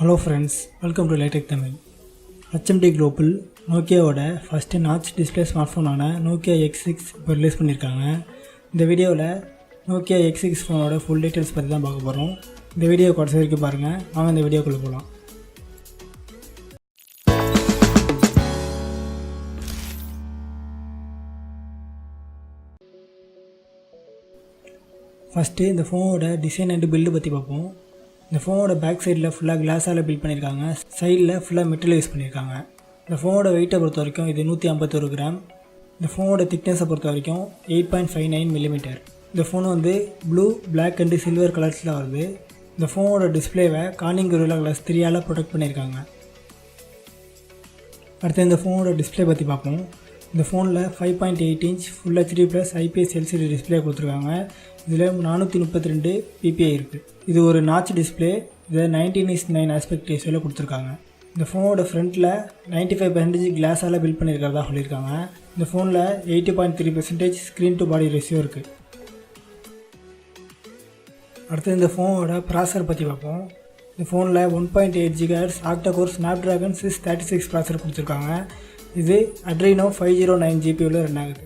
Hello friends, welcome to Lightech Tamil. HMD Global நோக்கியாவோட first notch display smart ஃபோனான Nokia X6 இப்போ release பண்ணியிருக்காங்க. இந்த வீடியோவில் நோக்கியா X6 ஃபோனோட ஃபுல் டீட்டெயில்ஸ் பற்றி தான் பார்க்க போகிறோம். இந்த வீடியோ கடைசி வரைக்கும் பாருங்கள். வாங்க இந்த வீடியோக்குள்ளே போகலாம். ஃபஸ்ட்டு இந்த ஃபோனோட டிசைன் அண்ட் பில்டு பற்றி பார்ப்போம். இந்த ஃபோனோட பேக் சைடில் ஃபுல்லாக கிளாஸால் பில்ட் பண்ணியிருக்காங்க. சைடில் ஃபுல்லாக மெட்டல் யூஸ் பண்ணியிருக்காங்க. இந்த ஃபோனோட வெயிட்டை பொறுத்த வரைக்கும் இது 151 கிராம். இந்த ஃபோனோட திக்னஸை பொறுத்த வரைக்கும் 8.59 மில்லிமீட்டர். இந்த ஃபோன் வந்து ப்ளூ, பிளாக் அண்டு சில்வர் கலர்ஸில் வருது. இந்த ஃபோனோட டிஸ்பிளேவை கார்னிங் கொரில்லா கிளாஸ் 3ஆல் ப்ரொடெக்ட் பண்ணியிருக்காங்க. அடுத்து இந்த ஃபோனோட டிஸ்பிளே பற்றி பார்ப்போம். இந்த ஃபோனில் 5.8 inch full HD plus IPS LCD display கொடுத்துருக்காங்க. இதில் 432 PPI இருக்குது. இது ஒரு நாச் டிஸ்பிளே. இதை 19:9 ஆஸ்பெக்ட் ரேஷியோவில் கொடுத்துருக்காங்க. இந்த ஃபோனோட ஃப்ரண்ட்டில் 95% கிளாஸால் பில்ட் பண்ணியிருக்கிறதா சொல்லியிருக்காங்க. இந்த ஃபோனில் 80.3% ஸ்க்ரீன் டு பாடி ரேஷியோ இருக்குது. அடுத்து இந்த ஃபோனோட ப்ராசர் பற்றி பார்ப்போம். இந்த ஃபோனில் 1.8 GHz ஆக்டா-கோர் ஸ்னாப்ட்ராகன் 636 ப்ராசர் கொடுத்துருக்காங்க. இது Adreno 509 GPUவில் ரன் ஆகுது.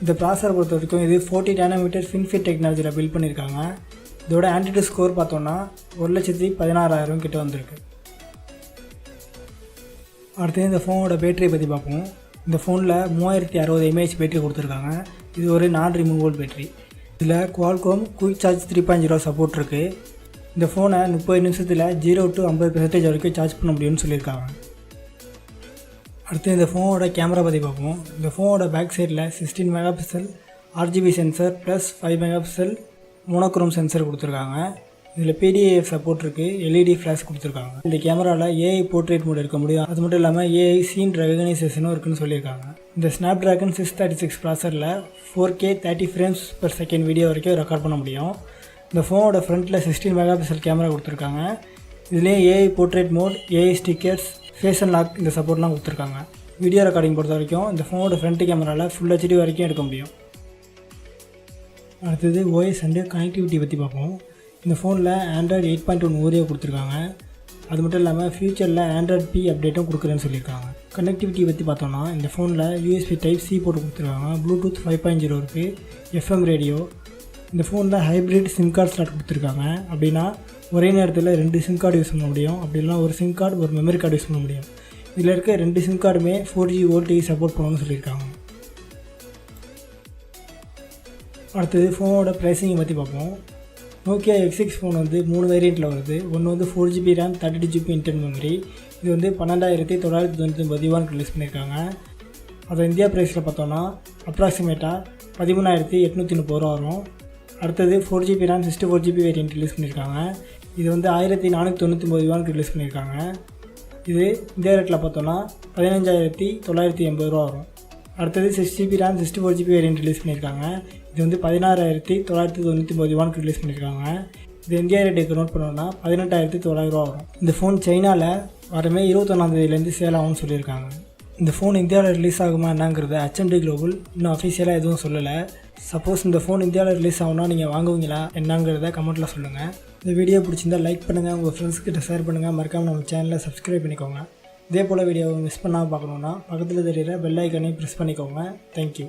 இந்த ப்ராசரை பொறுத்த வரைக்கும் இது 40 nm FinFET டெக்னாலஜியில் பில்ட் பண்ணியிருக்காங்க. இதோட ஆன்டிடூ ஸ்கோர் பார்த்தோன்னா 1,16,000 கிட்ட வந்திருக்கு. அடுத்து இந்த ஃபோனோட பேட்டரி பற்றி பார்ப்போம். இந்த ஃபோனில் 3060 mAh பேட்டரி கொடுத்துருக்காங்க. இது ஒரு நான் ரிமூவபிள் பேட்டரி. இதில் Qualcomm குயிக் சார்ஜ் 3.0 சப்போர்ட் இருக்குது. இந்த ஃபோனை 30 நிமிஷத்தில் 0 to 50% வரைக்கும் சார்ஜ் பண்ண முடியும்னு சொல்லியிருக்காங்க. அடுத்து இந்த ஃபோனோட கேமரா பற்றி பார்ப்போம். இந்த ஃபோனோட பேக் சைடில் 16 megapixel RGB sensor plus 5 megapixel monochrome sensor கொடுத்துருக்காங்க. இதில் PDAF சப்போர்ட் இருக்குது. LED ஃப்ளாஷ் கொடுத்துருக்காங்க. இந்த கேமராவில் AI போர்ட்ரேட் மோட் எடுக்க முடியும். அது மட்டும் இல்லாமல் AI சீன் ரெகனைசேஷனும் இருக்குன்னு சொல்லியிருக்காங்க. இந்த Snapdragon 636 ப்ராசரில் 4K 30 frames per second video வரைக்கும் ரெக்கார்ட் பண்ண முடியும். இந்த ஃபோனோட ஃப்ரண்ட்டில் 16 மெகாபிக்சல் கேமரா கொடுத்துருக்காங்க. இதுலேயும் AI portrait mode, AI stickers, face and lock இந்த சப்போர்ட்லாம் கொடுத்துருக்காங்க. வீடியோ ரெக்கார்டிங் பொறுத்த வரைக்கும் இந்த ஃபோனோட ஃப்ரண்ட் கேமராவில் ஃபுல் HD வரைக்கும் எடுக்க முடியும். அடுத்தது OS அண்டு கனெக்டிவிட்டி பற்றி பார்ப்போம். இந்த ஃபோனில் Android 8.1 ஓரியோ கொடுத்துருக்காங்க. அது மட்டும் இல்லாமல் ஃபியூச்சரில் Android P அப்டேட்டும் கொடுக்குறேன்னு சொல்லியிருக்காங்க. கனெக்டிவிட்டி பற்றி பார்த்தோன்னா இந்த ஃபோனில் USB Type-C போட்டு கொடுத்துருக்காங்க. Bluetooth 5.0 இருக்குது. FM radio. இந்த ஃபோனில் ஹைப்ரிட் சிம் கார்டு ஸ்லாட் கொடுத்துருக்காங்க. அப்படின்னா ஒரே நேரத்தில் 2 சிம் கார்டு யூஸ் பண்ண முடியும். அப்படின்னா ஒரு சிம் கார்டு ஒரு மெமரி கார்டு யூஸ் பண்ண முடியும். இதில் இருக்க 2 சிம் கார்டுமே 4G LTE சப்போர்ட் பண்ணணும்னு சொல்லியிருக்காங்க. அடுத்தது ஃபோனோட ப்ரைஸிங்கை பற்றி பார்ப்போம். நோக்கியா X6 ஃபோன் வந்து 3 வேரியண்ட்டில் வருது. ஒன்று வந்து 4GB RAM 32GB internal memory. இது வந்து 12,999 ரிலீஸ் பண்ணியிருக்காங்க. அதை இந்தியா ப்ரைஸில் பார்த்தோன்னா அப்ராக்சிமேட்டாக 13,830 வரும். அடுத்தது 4GB RAM 64GB variant release பண்ணியிருக்காங்க. இது வந்து 1,499 ரிலீஸ் பண்ணியிருக்காங்க. இது இந்தியா ரேட்டில் பார்த்தோன்னா 15,980 வரும். அடுத்தது 6GB RAM 64GB variant release பண்ணியிருக்காங்க. இது வந்து 16,999 ரிலீஸ் பண்ணியிருக்காங்க. இது இந்தியா ரேட்டுக்கு நோட் பண்ணோன்னா 18,900 வரும். இந்த ஃபோன் சைனாவில் வரமே 21ஆம் சேல் ஆகும்னு சொல்லியிருக்காங்க. இந்த ஃபோன் இந்தியாவில் ரிலீஸ் ஆகுமா என்னங்கிறத HMD Global இன்னும் அஃபிஷியலாக எதுவும் சொல்லலை. சப்போஸ் இந்த ஃபோன் இந்தியாவில் ரிலீஸ் ஆகும்னா நீங்கள் வாங்குவீங்களா என்னங்கிறத கமெண்ட்டில் சொல்லுங்கள். இந்த வீடியோ பிடிச்சிருந்தால் லைக் பண்ணுங்கள், உங்கள் ஃப்ரெண்ட்ஸ்கிட்ட ஷேர் பண்ணுங்கள். மறக்காமல் நம்ம சேனலை சப்ஸ்கிரைப் பண்ணிக்கோங்க. இதே போல் வீடியோவை மிஸ் பண்ணாமல் பார்க்கணுன்னா பக்கத்தில் தெரியிற பெல் ஐக்கனையும் ப்ரெஸ் பண்ணிக்கோங்க. தேங்க்யூ.